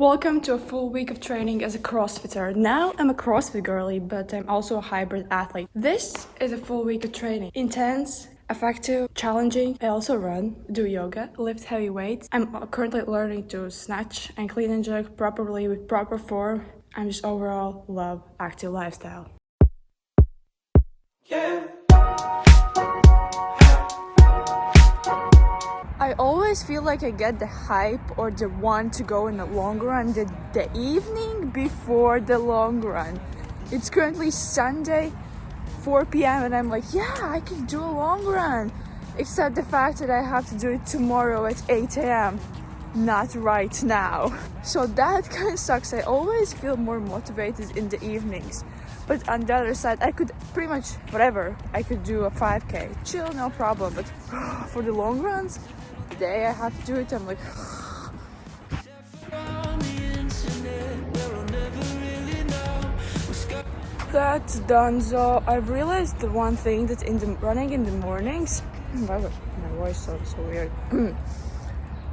Welcome to a full week of training as a CrossFitter. Now I'm a CrossFit girly, but I'm also a hybrid athlete. This is a full week of training. Intense, effective, challenging. I also run, do yoga, lift heavy weights. I'm currently learning to snatch and clean and jerk properly with proper form. I just overall love active lifestyle. Yeah. I always feel like I get the hype or the want to go in the long run the evening before the long run. It's currently Sunday, 4 p.m. and I'm like, yeah, I can do a long run. Except the fact that I have to do it tomorrow at 8 a.m. Not right now. So that kind of sucks. I always feel more motivated in the evenings. But on the other side, I could pretty much whatever. I could do a 5K. Chill, no problem. But for the long runs, the day I have to do it, I'm like... That's done. So I've realized the one thing that running in the mornings... My voice sounds so weird.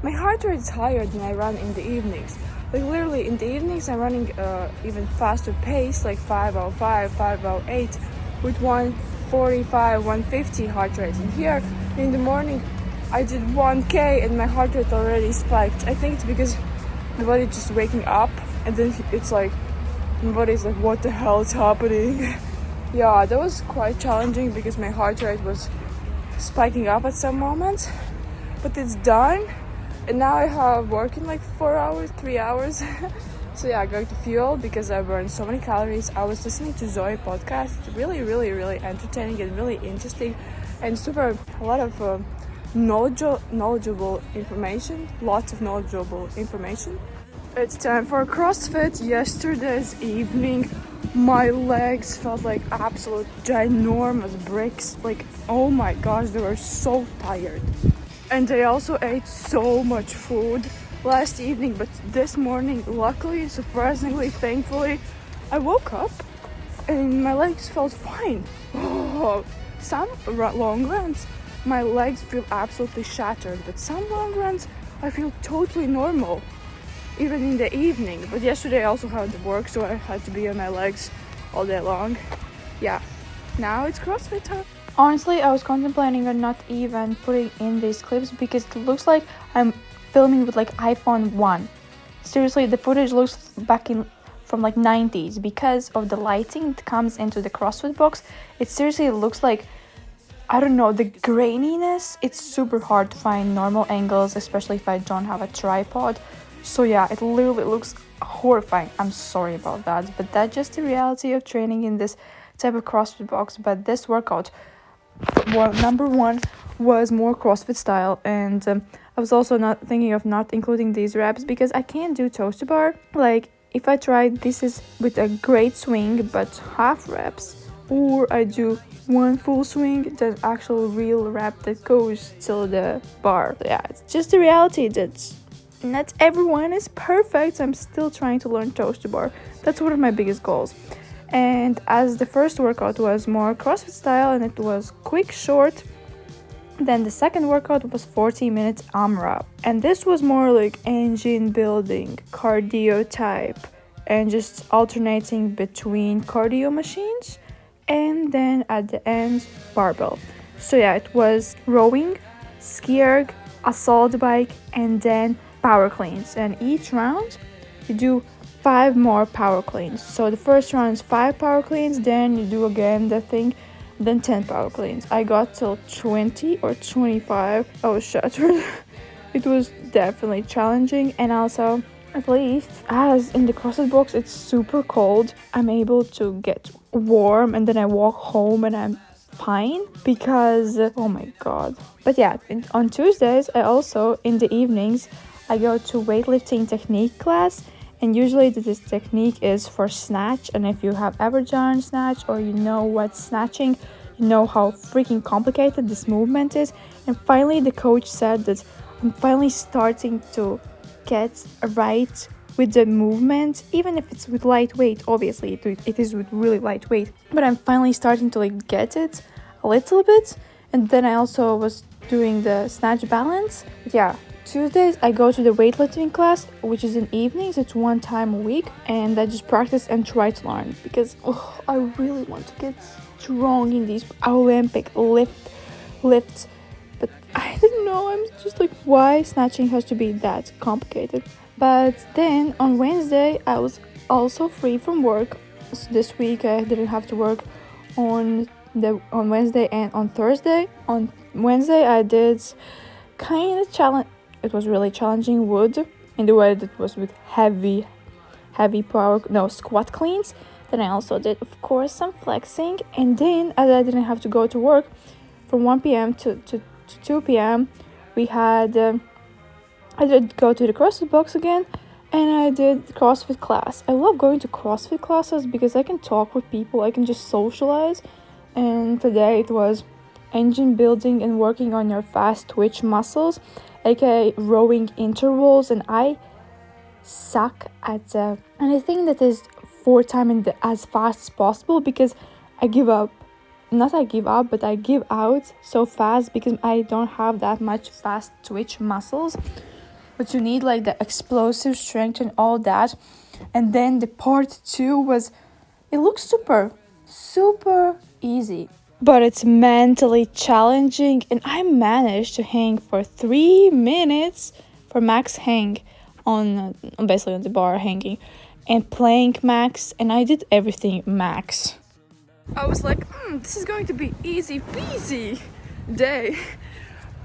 My heart rate is higher than I run in the evenings. Like literally in the evenings I'm running even faster pace, like 5:05, 5:08 with 145, 150 heart rate. And here in the morning I did 1k and my heart rate already spiked. I think it's because my body just waking up and then it's like my body's like, what the hell is happening? Yeah, that was quite challenging because my heart rate was spiking up at some moments, but it's done. And now I have work in like 4 hours, 3 hours. So yeah, I'm going to fuel because I burned so many calories. I was listening to Zoe podcast. It's really entertaining and really interesting and a lot of knowledgeable information. Lots of knowledgeable information. It's time for CrossFit. Yesterday's evening, my legs felt like absolute ginormous bricks. Like, oh my gosh, they were so tired. And I also ate so much food last evening, but this morning, luckily, surprisingly, thankfully, I woke up and my legs felt fine. Some long runs, my legs feel absolutely shattered, but some long runs, I feel totally normal, even in the evening. But yesterday I also had to work, so I had to be on my legs all day long. Yeah, now it's CrossFit time. Honestly, I was contemplating on not even putting in these clips because it looks like I'm filming with like iPhone 1. Seriously, the footage looks back in from like 90s because of the lighting that comes into the CrossFit box. It seriously looks like, I don't know, the graininess. It's super hard to find normal angles, especially if I don't have a tripod. So yeah, it literally looks horrifying. I'm sorry about that, but that's just the reality of training in this type of CrossFit box. But this workout, number one, was more CrossFit style, and I was also not thinking of not including these reps because I can't do toes to bar. Like if I try this is with a great swing but half reps, or I do one full swing, the actual real rep that goes till the bar. Yeah, it's just the reality that not everyone is perfect. I'm still trying to learn toes to bar. That's one of my biggest goals. And as the first workout was more CrossFit style and it was quick, short, then the second workout was 40 minutes AMRAP. And this was more like engine building, cardio type, and just alternating between cardio machines and then at the end, barbell. So yeah, it was rowing, ski erg, assault bike, and then power cleans. And each round you do 5 more power cleans. So the first round is 5 power cleans, then you do again the thing, then 10 power cleans. I got till 20 or 25. I was shattered. It was definitely challenging, and also, at least as in the CrossFit box it's super cold, I'm able to get warm and then I walk home and I'm fine because oh my god. But yeah, on Tuesdays I also in the evenings I go to weightlifting technique class. And usually this technique is for snatch, and if you have ever done snatch or you know what's snatching, you know how freaking complicated this movement is. And finally the coach said that I'm finally starting to get right with the movement, even if it's with lightweight. Obviously it is with really lightweight, but I'm finally starting to like get it a little bit. And then I also was doing the snatch balance. But yeah, Tuesdays I go to the weightlifting class, which is in evenings. It's 1 time a week, and I just practice and try to learn because I really want to get strong in these Olympic lifts. But I don't know, I'm just like, why snatching has to be that complicated? But then on Wednesday I was also free from work. So this week I didn't have to work on Wednesday and on Thursday. On Wednesday I did kind of challenge. It was really challenging wood in the way that it was with heavy squat cleans. Then I also did, of course, some flexing, and then as I didn't have to go to work from 1 p.m. to 2 p.m. we had I did go to the CrossFit box again, and I did CrossFit class. I love going to CrossFit classes because I can talk with people, I can just socialize. And today it was engine building and working on your fast twitch muscles, aka rowing intervals, and I suck at and I think that is 4 times as fast as possible because I give up. Not I give up, but I give out so fast because I don't have that much fast twitch muscles. But you need like the explosive strength and all that. And then the part 2 was, it looks super easy, but it's mentally challenging, and I managed to hang for 3 minutes for max hang on basically on the bar hanging and plank max, and I did everything max. I was like, this is going to be easy peasy day.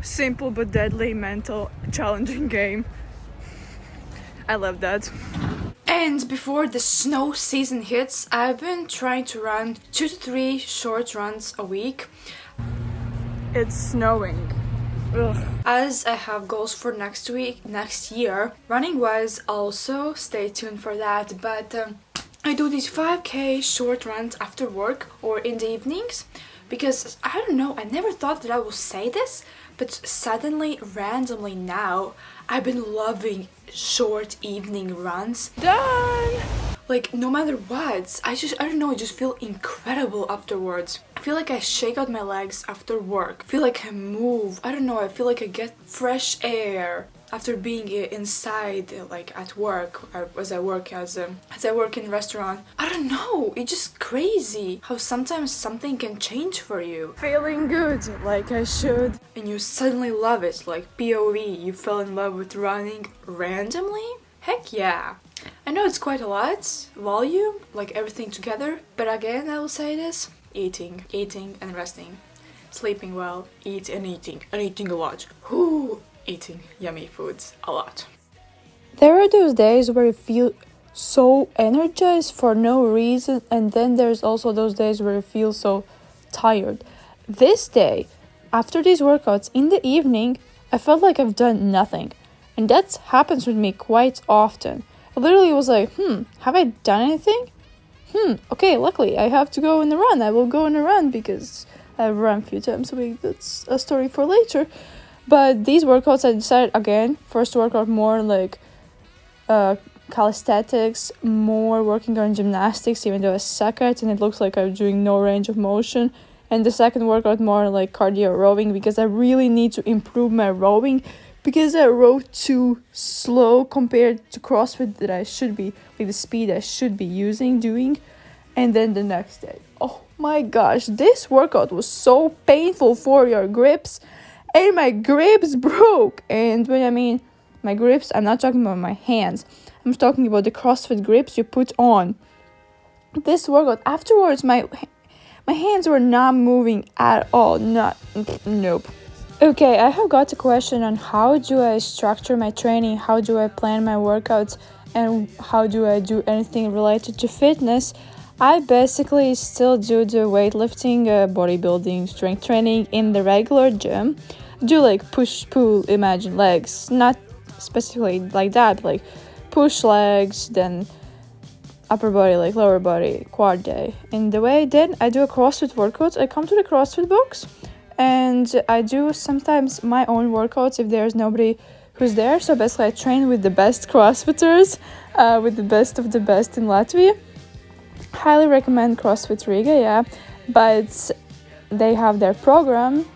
Simple but deadly mental challenging game. I love that. And before the snow season hits, I've been trying to run 2 to 3 short runs a week. It's snowing. Ugh. As I have goals for next year, running wise also, stay tuned for that. But I do these 5k short runs after work or in the evenings because I don't know, I never thought that I would say this, but suddenly, randomly now, I've been loving short evening runs. Done! Like, no matter what, I don't know, I just feel incredible afterwards. I feel like I shake out my legs after work. I feel like I move. I don't know, I feel like I get fresh air after being inside, like at work, as I work in restaurant. I don't know, it's just crazy how sometimes something can change for you. Feeling good, like I should. And you suddenly love it, like POV, you fell in love with running randomly? Heck yeah. I know it's quite a lot, volume, like everything together, but again I will say this, eating and resting, sleeping well, eating a lot. Eating yummy foods a lot. There are those days where you feel so energized for no reason, and then there's also those days where you feel so tired. This day, after these workouts in the evening, I felt like I've done nothing, and that happens with me quite often. I literally was like, have I done anything? Okay, luckily I have to go on a run. I will go on a run because I run a few times a week. That's a story for later. But these workouts, I decided again, first workout more like calisthenics, more working on gymnastics, even though I suck at it and it looks like I'm doing no range of motion. And the second workout more like cardio rowing because I really need to improve my rowing because I row too slow compared to CrossFit that I should be, like the speed I should be doing. And then the next day, oh my gosh, this workout was so painful for your grips. And my grips broke. And when I mean my grips, I'm not talking about my hands. I'm talking about the CrossFit grips you put on. This workout, afterwards, my hands were not moving at all. Nope. Okay, I have got a question on how do I structure my training, how do I plan my workouts, and how do I do anything related to fitness. I basically still do the weightlifting, bodybuilding, strength training in the regular gym. Do like push, pull, imagine legs, not specifically like that, but like push legs, then upper body, like lower body, quad day. And the way then I do a CrossFit workout, I come to the CrossFit box and I do sometimes my own workouts if there's nobody who's there. So basically I train with the best CrossFitters, with the best of the best in Latvia. Highly recommend CrossFit Riga, yeah, but they have their program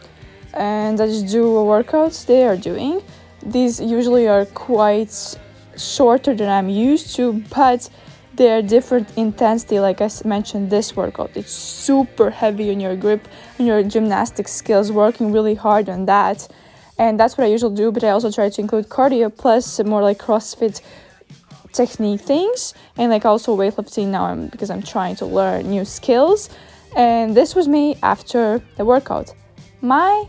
and I just do workouts they are doing. these usually are quite shorter than I'm used to, but they're different intensity. Like I mentioned, this workout, it's super heavy on your grip, on your gymnastic skills, working really hard on that. And that's what I usually do, but I also try to include cardio plus more like CrossFit technique things, and like also weightlifting now because I'm trying to learn new skills. And this was me after the workout. My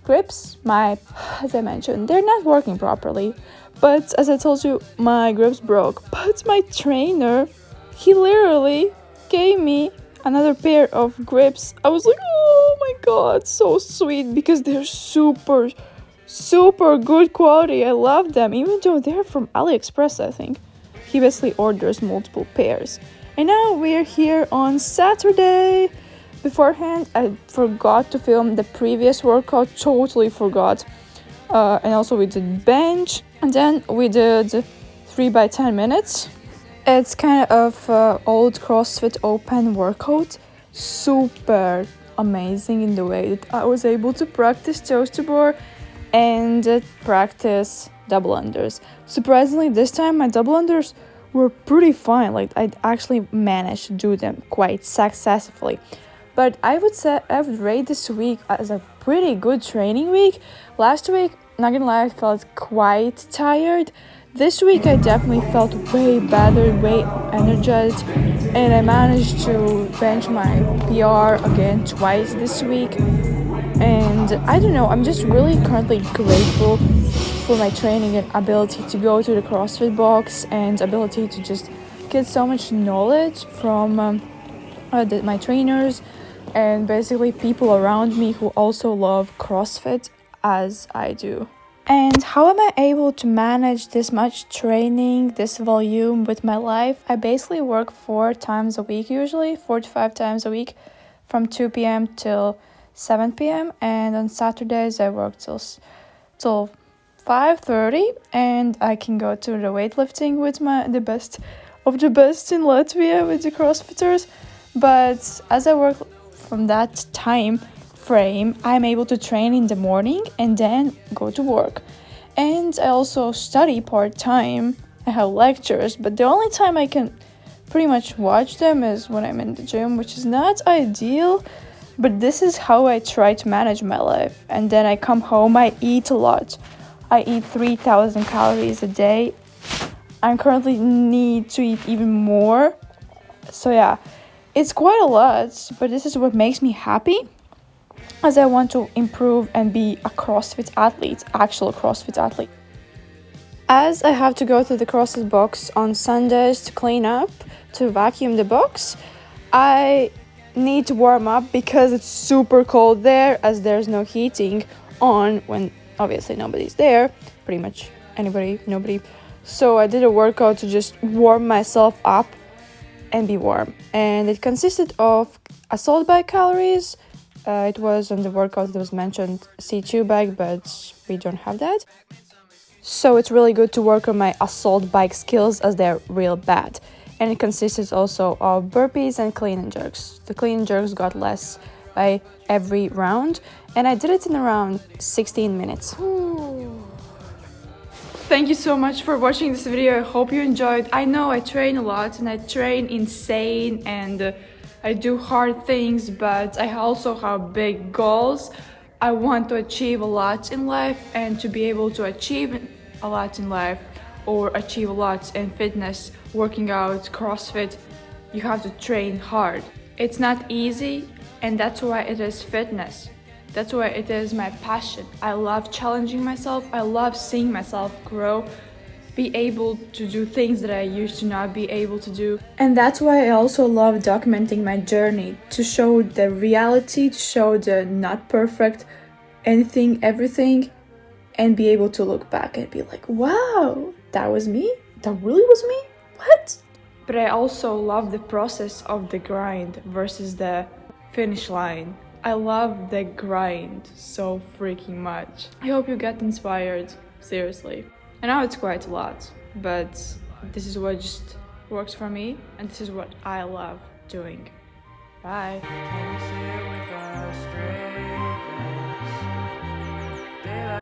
grips, as I mentioned, they're not working properly, but as I told you, my grips broke. But my trainer, he literally gave me another pair of grips. I was like, oh my god, so sweet, because they're super good quality. I love them, even though they're from AliExpress, I think. He basically orders multiple pairs. And now we're here on Saturday. Beforehand, I forgot to film the previous workout, totally forgot. And also we did bench, and then we did 3 by 10 minutes. It's kind of old CrossFit open workout, super amazing in the way that I was able to practice toes to bar and practice double unders. Surprisingly, this time my double unders were pretty fine. Like, I actually managed to do them quite successfully. But I would rate this week as a pretty good training week. Last week, not gonna lie, I felt quite tired. This week I definitely felt way better, way energized, and I managed to bench my PR again twice this week. And I don't know, I'm just really currently grateful for my training and ability to go to the CrossFit box and ability to just get so much knowledge from my trainers and basically people around me who also love CrossFit as I do. And how am I able to manage this much training, this volume with my life? I basically work 4 times a week usually, 4 to 5 times a week, from 2 p.m. till 7 p.m. And on Saturdays I work till 5:30, and I can go to the weightlifting with the best of the best in Latvia with the CrossFitters. But as I work from that time frame, I'm able to train in the morning and then go to work. And I also study part-time. I have lectures, but the only time I can pretty much watch them is when I'm in the gym, which is not ideal, but this is how I try to manage my life. And then I come home, I eat a lot. I eat 3,000 calories a day. I currently need to eat even more. So yeah, it's quite a lot, but this is what makes me happy, as I want to improve and be a CrossFit athlete, actual CrossFit athlete. As I have to go to the CrossFit box on Sundays to clean up, to vacuum the box, I need to warm up because it's super cold there, as there's no heating on when obviously nobody's there, pretty much nobody. So I did a workout to just warm myself up and be warm, and it consisted of assault bike calories. It was on the workout that was mentioned C2 bike, but we don't have that. So it's really good to work on my assault bike skills, as they're real bad. And it consisted also of burpees and clean and jerks. The clean and jerks got less by every round, and I did it in around 16 minutes. Thank you so much for watching this video. I hope you enjoyed. I know I train a lot and I train insane and I do hard things, but I also have big goals. I want to achieve a lot in life, and to be able to achieve a lot in life or achieve a lot in fitness, working out, CrossFit, you have to train hard. It's not easy, and that's why it is fitness. That's why it is my passion. I love challenging myself. I love seeing myself grow, be able to do things that I used to not be able to do. And that's why I also love documenting my journey, to show the reality, to show the not perfect, anything, everything, and be able to look back and be like, wow, that was me? That really was me? What? But I also love the process of the grind versus the finish line. I love the grind so freaking much. I hope you get inspired, seriously. I know it's quite a lot, but this is what just works for me, and this is what I love doing. Bye.